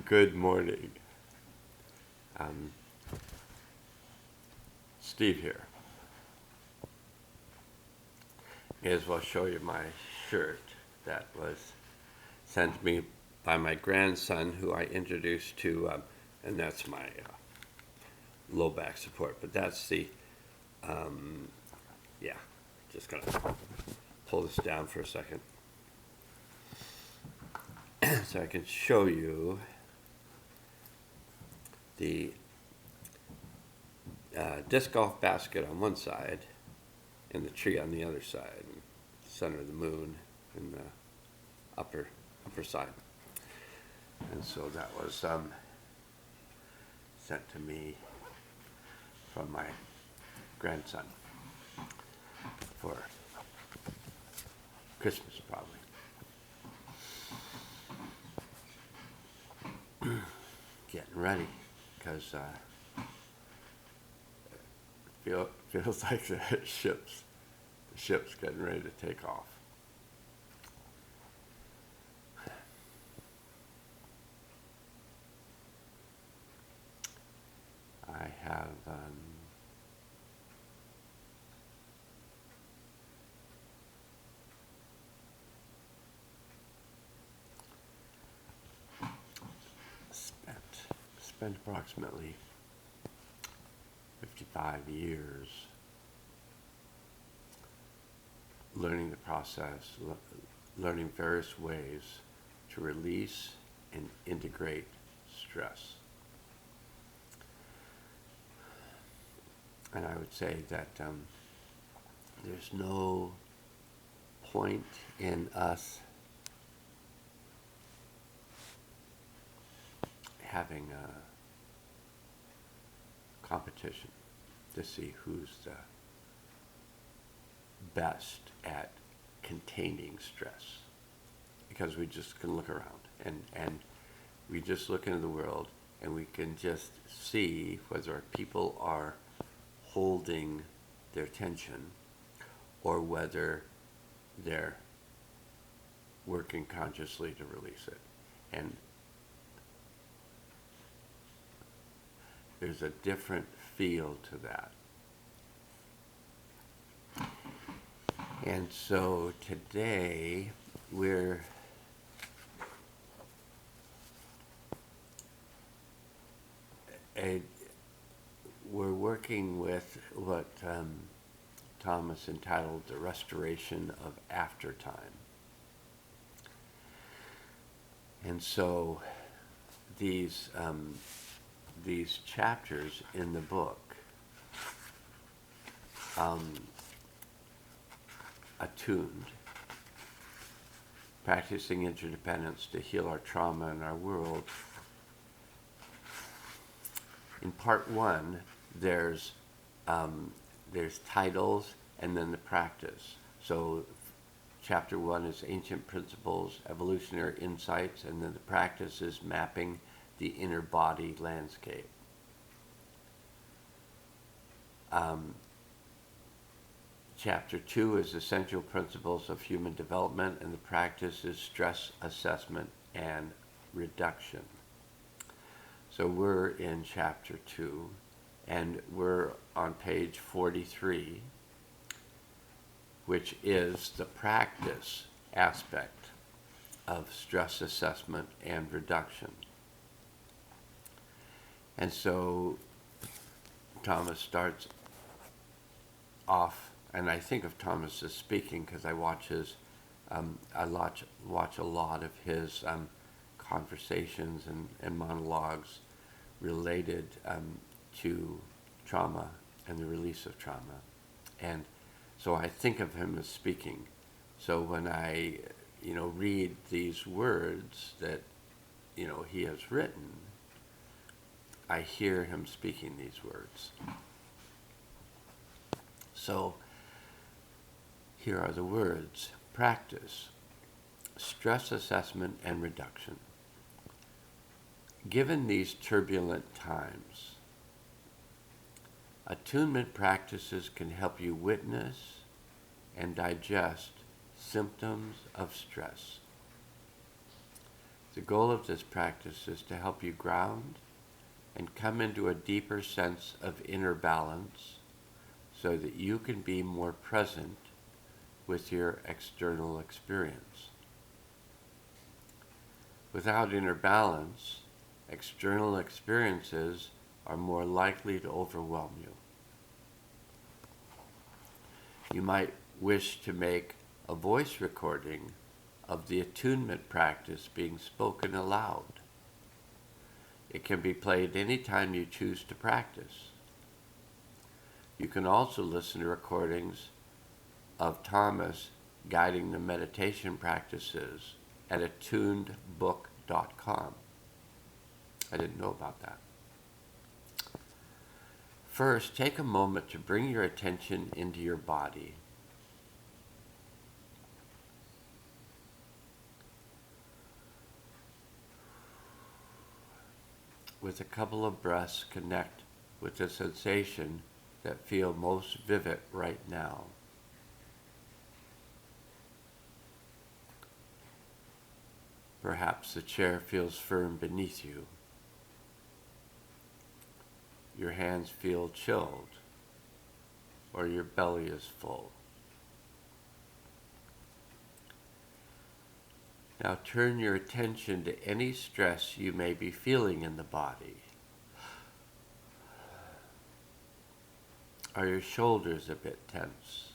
Good morning. Steve here. May as well show you my shirt that was sent to me by my grandson, who I introduced to, and that's my low back support. But that's the, yeah, just gonna pull this down for a second so I can show you the disc golf basket on one side and the tree on the other side, and center of the moon in the upper side. And so that was sent to me from my grandson for Christmas, probably. Getting ready, because feels like the ship's getting ready to take off. I have spent approximately 55 years learning the process, learning various ways to release and integrate stress. And I would say that there's no point in us having a competition to see who's the best at containing stress, because we just can look around and we just look into the world and we can just see whether people are holding their tension or whether they're working consciously to release it. And there's a different feel to that. And so today we're working with what Thomas entitled The Restoration of Aftertime. And so these chapters in the book, Attuned, Practicing Interdependence to Heal Our Trauma and Our World. In part one, there's titles and then the practice. So chapter one is Ancient Principles, Evolutionary Insights, and then the practice is Mapping the Inner Body Landscape. Chapter 2 is Essential Principles of Human Development, and the practice is Stress Assessment and Reduction. So we're in Chapter 2, and we're on page 43, which is the practice aspect of stress assessment and reduction. And so Thomas starts off, and I think of Thomas as speaking because I watch a lot of his conversations and monologues related to trauma and the release of trauma. And so I think of him as speaking. So when I, read these words that, he has written, I hear him speaking these words. So here are the words: practice, stress assessment and reduction. Given these turbulent times, attunement practices can help you witness and digest symptoms of stress. The goal of this practice is to help you ground and come into a deeper sense of inner balance so that you can be more present with your external experience. Without inner balance, external experiences are more likely to overwhelm you. You might wish to make a voice recording of the attunement practice being spoken aloud. It can be played anytime you choose to practice. You can also listen to recordings of Thomas guiding the meditation practices at attunedbook.com. I didn't know about that. First, take a moment to bring your attention into your body. With a couple of breaths, connect with the sensation that feel most vivid right now. Perhaps the chair feels firm beneath you. Your hands feel chilled, or your belly is full. Now turn your attention to any stress you may be feeling in the body. Are your shoulders a bit tense?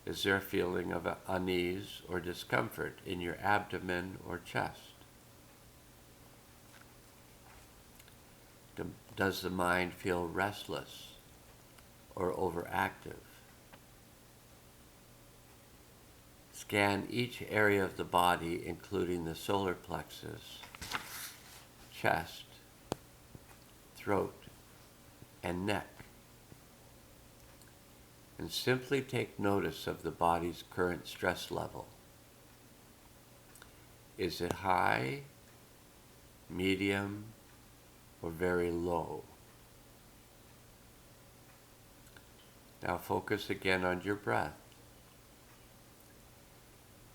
Is there a feeling of unease or discomfort in your abdomen or chest? Does the mind feel restless or overactive? Scan each area of the body, including the solar plexus, chest, throat, and neck, and simply take notice of the body's current stress level. Is it high, medium, or very low? Now focus again on your breath.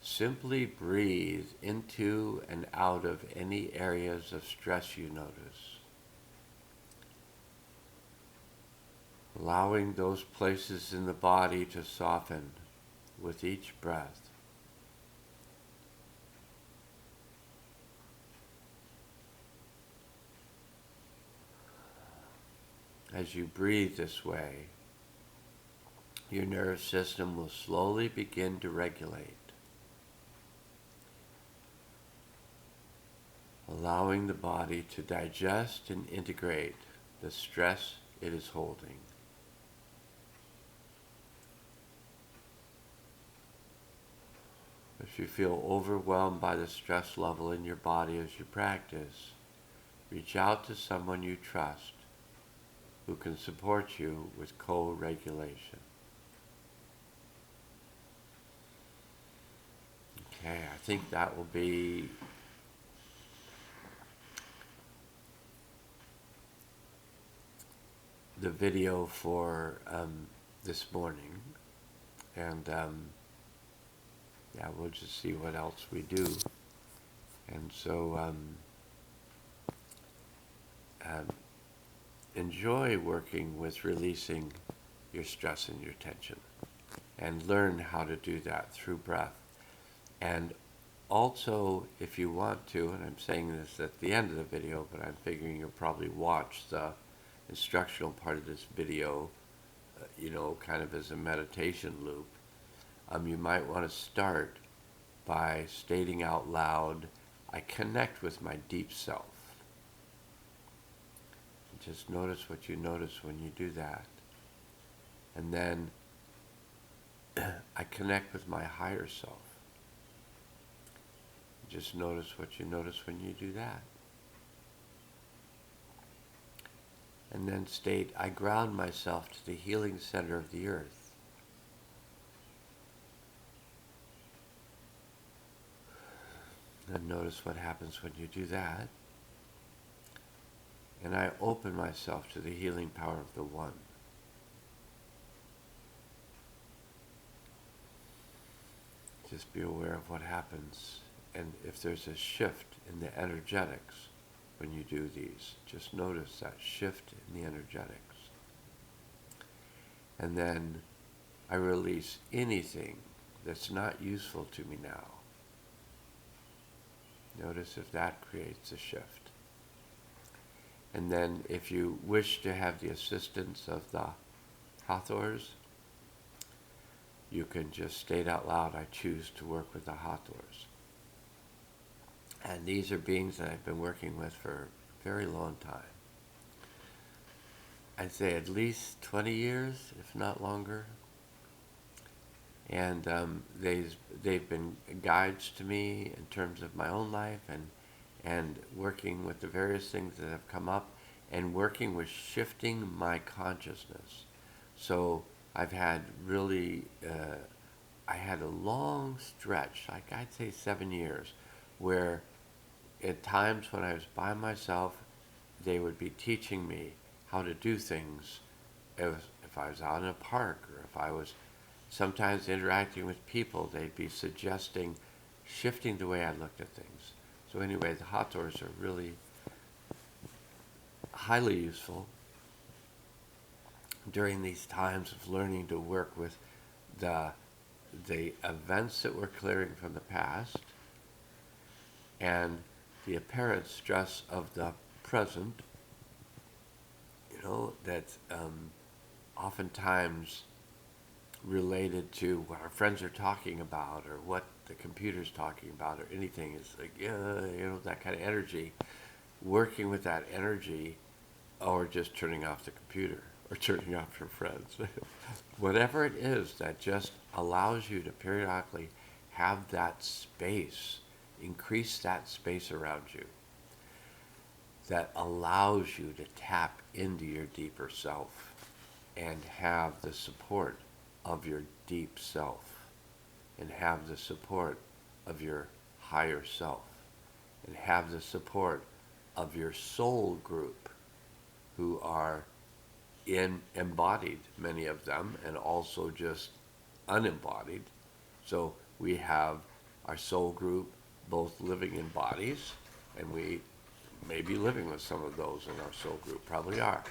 Simply breathe into and out of any areas of stress you notice, allowing those places in the body to soften with each breath. As you breathe this way, your nervous system will slowly begin to regulate, allowing the body to digest and integrate the stress it is holding. If you feel overwhelmed by the stress level in your body as you practice, reach out to someone you trust who can support you with co-regulation. Okay, I think that will be the video for this morning, and yeah, we'll just see what else we do. And so enjoy working with releasing your stress and your tension, and learn how to do that through breath. And also, if you want to, and I'm saying this at the end of the video, but I'm figuring you'll probably watch the instructional part of this video, kind of as a meditation loop. You might want to start by stating out loud, I connect with my deep self. And just notice what you notice when you do that. And then, I connect with my higher self. Just notice what you notice when you do that. And then state, I ground myself to the healing center of the earth. And notice what happens when you do that. And I open myself to the healing power of the One. Just be aware of what happens and if there's a shift in the energetics when you do these, just notice that shift in the energetics. And then I release anything that's not useful to me now. Notice if that creates a shift. And then if you wish to have the assistance of the Hathors, you can just state out loud, I choose to work with the Hathors. And these are beings that I've been working with for a very long time. I'd say at least 20 years, if not longer. And they've been guides to me in terms of my own life and working with the various things that have come up and working with shifting my consciousness. So I've had really, I had a long stretch, like I'd say 7 years, where at times when I was by myself, they would be teaching me how to do things. If I was out in a park or if I was sometimes interacting with people, they'd be suggesting shifting the way I looked at things. So anyway, the Hathors are really highly useful during these times of learning to work with the events that we're clearing from the past and the apparent stress of the present, that's oftentimes related to what our friends are talking about or what the computer's talking about or anything. Is like, that kind of energy. Working with that energy, or just turning off the computer or turning off your friends. Whatever it is that just allows you to periodically have that space, increase that space around you, that allows you to tap into your deeper self and have the support of your deep self and have the support of your higher self and have the support of your soul group who are embodied, many of them, and also just unembodied. So we have our soul group both living in bodies, and we may be living with some of those in our soul group, probably are.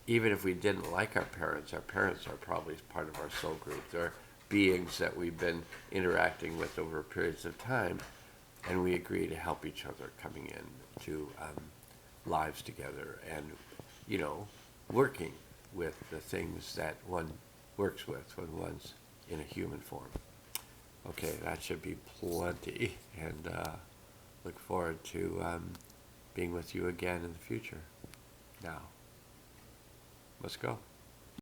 Even if we didn't like our parents are probably part of our soul group. They're beings that we've been interacting with over periods of time, and we agree to help each other coming in to lives together and, working with the things that one works with when one's in a human form. Okay, that should be plenty, and look forward to being with you again in the future. Now, let's go.